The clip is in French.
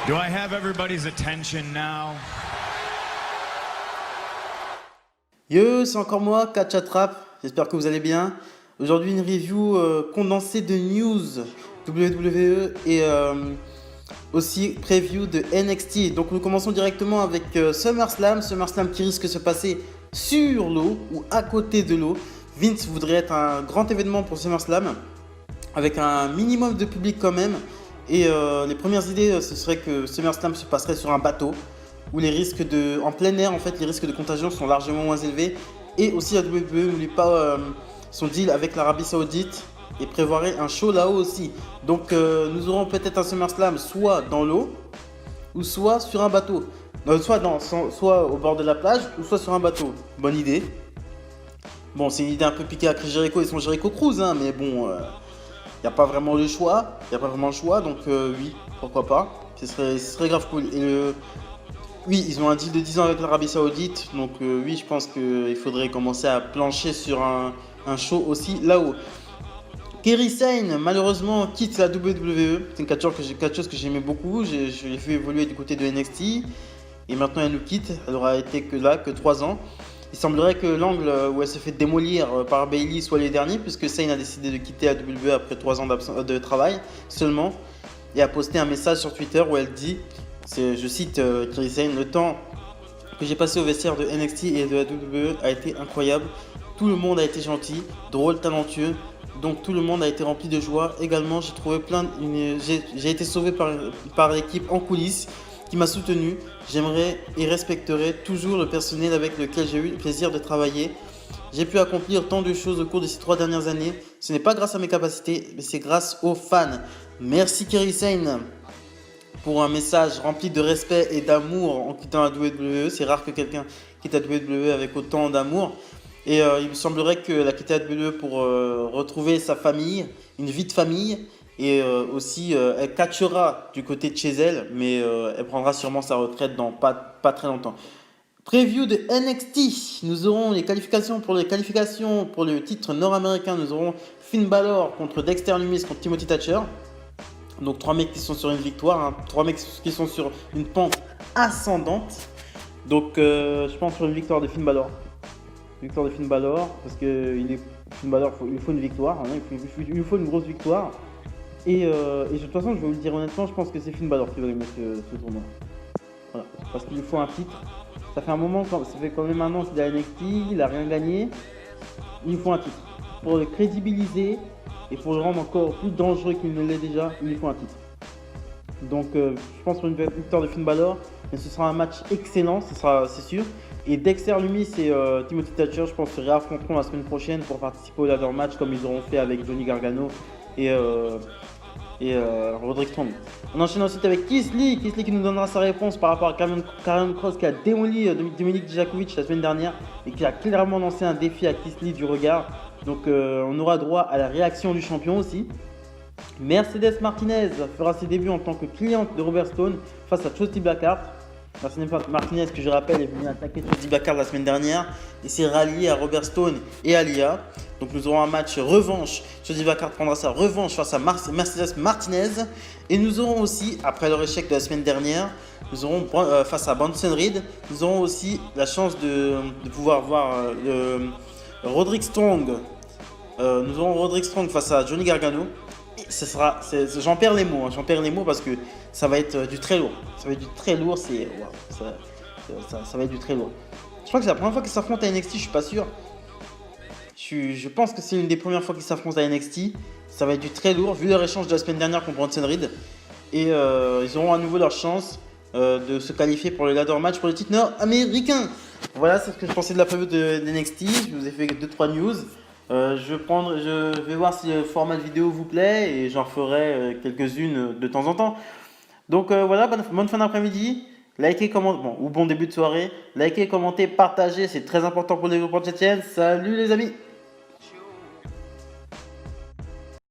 Do I have everybody's attention now? Yo, c'est encore moi, Catchatrap. J'espère que vous allez bien. Aujourd'hui, une review condensée de news WWE et aussi preview de NXT. Donc, nous commençons directement avec SummerSlam. SummerSlam qui risque de se passer sur l'eau ou à côté de l'eau. Vince voudrait être un grand événement pour SummerSlam avec un minimum de public quand même. Et les premières idées, ce serait que SummerSlam se passerait sur un bateau où les risques en plein air, en fait, les risques de contagion sont largement moins élevés. Et aussi, la WWE n'oublie pas son deal avec l'Arabie Saoudite et prévoirait un show là-haut aussi. Donc, nous aurons peut-être un SummerSlam soit dans l'eau ou soit sur un bateau. Soit au bord de la plage ou soit sur un bateau. Bonne idée. Bon, c'est une idée un peu piquée à Chris Jericho et son Jericho Cruise, hein, mais bon, il n'y a pas vraiment le choix. Donc oui, pourquoi pas. Ce serait grave cool. Oui, ils ont un deal de 10 ans avec l'Arabie Saoudite, donc oui, je pense qu'il faudrait commencer à plancher sur un show aussi là-haut. Kairi Sane, malheureusement, quitte la WWE. C'est une catcheuse que j'aimais beaucoup. Je l'ai vu évoluer du côté de NXT. Et maintenant, elle nous quitte. Elle aura été que 3 ans. Il semblerait que l'angle où elle se fait démolir par Bayley soit les derniers, puisque Sane a décidé de quitter la WWE après 3 ans de travail seulement. Et a posté un message sur Twitter où elle dit, je cite Kairi Sane, le temps que j'ai passé au vestiaire de NXT et de la WWE a été incroyable. Tout le monde a été gentil, drôle, talentueux. Donc tout le monde a été rempli de joie. Également, j'ai été sauvé par l'équipe en coulisses qui m'a soutenu. J'aimerais et respecterai toujours le personnel avec lequel j'ai eu le plaisir de travailler. J'ai pu accomplir tant de choses au cours de ces 3 dernières années. Ce n'est pas grâce à mes capacités, mais c'est grâce aux fans. Merci Kairi Sane pour un message rempli de respect et d'amour en quittant la WWE. C'est rare que quelqu'un quitte la WWE avec autant d'amour. Et il me semblerait qu'elle a quitté la WWE pour retrouver sa famille, une vie de famille. Et aussi, elle catchera du côté de chez elle, mais elle prendra sûrement sa retraite dans pas très longtemps. Preview de NXT. Nous aurons les qualifications pour le titre nord-américain. Nous aurons Finn Balor contre Dexter Lumis contre Timothy Thatcher. Donc 3 mecs qui sont sur une victoire, hein. 3 mecs qui sont sur une pente ascendante. Donc je pense sur une victoire de Finn Balor. Parce que Finn Balor, il lui faut une victoire, hein. Il lui faut une grosse victoire. Et de toute façon, je vais vous le dire honnêtement, je pense que c'est Finn Balor qui va gagner ce tournoi. Voilà, parce qu'il lui faut un titre. Ça fait quand même un an qu'il est à NXT, il n'a rien gagné. Il lui faut un titre. Pour le crédibiliser et pour le rendre encore plus dangereux qu'il ne l'est déjà, il lui faut un titre. Donc je pense pour une victoire de Finn Balor, mais ce sera un match excellent, c'est sûr. Et Dexter Lumis et Timothy Thatcher, je pense, se réaffronteront la semaine prochaine pour participer au ladder match comme ils auront fait avec Johnny Gargano et Roderick Strong. On enchaîne ensuite avec Keith Lee qui nous donnera sa réponse par rapport à Karrion Kross qui a démoli Dominik Dijakovic la semaine dernière et qui a clairement lancé un défi à Keith Lee du regard. Donc on aura droit à la réaction du champion aussi. Mercedes Martinez fera ses débuts en tant que cliente de Robert Stone face à Shotzi Blackheart. Mercedes Martinez, que je rappelle, est venu attaquer Shotzi Blackheart la semaine dernière et s'est rallié à Robert Stone et à Lia. Donc nous aurons un match revanche. Shotzi Blackheart prendra sa revanche face à Mercedes Martinez. Et nous aurons aussi, après leur échec de la semaine dernière, nous aurons face à Bronson Reed, nous aurons aussi la chance de pouvoir voir Roderick Strong. Nous aurons Roderick Strong face à Johnny Gargano. J'en perds les mots parce que ça va être du très lourd. Ça va être du très lourd, ça va être du très lourd. Je crois que c'est la première fois qu'ils s'affrontent à NXT, je suis pas sûr. Je pense que c'est une des premières fois qu'ils s'affrontent à NXT. Ça va être du très lourd, vu leur échange de la semaine dernière contre Bronson Reed. Et ils auront à nouveau leur chance de se qualifier pour le ladder match pour le titre nord-américain. Voilà, c'est ce que je pensais de la preview de NXT. Je vous ai fait 2-3 news. Je vais voir si le format de vidéo vous plaît et j'en ferai quelques-unes de temps en temps. Donc voilà, bonne fin d'après-midi. Likez, commentez, bon début de soirée. Likez, commentez, partagez, c'est très important pour le développement de cette chaîne. Salut les amis!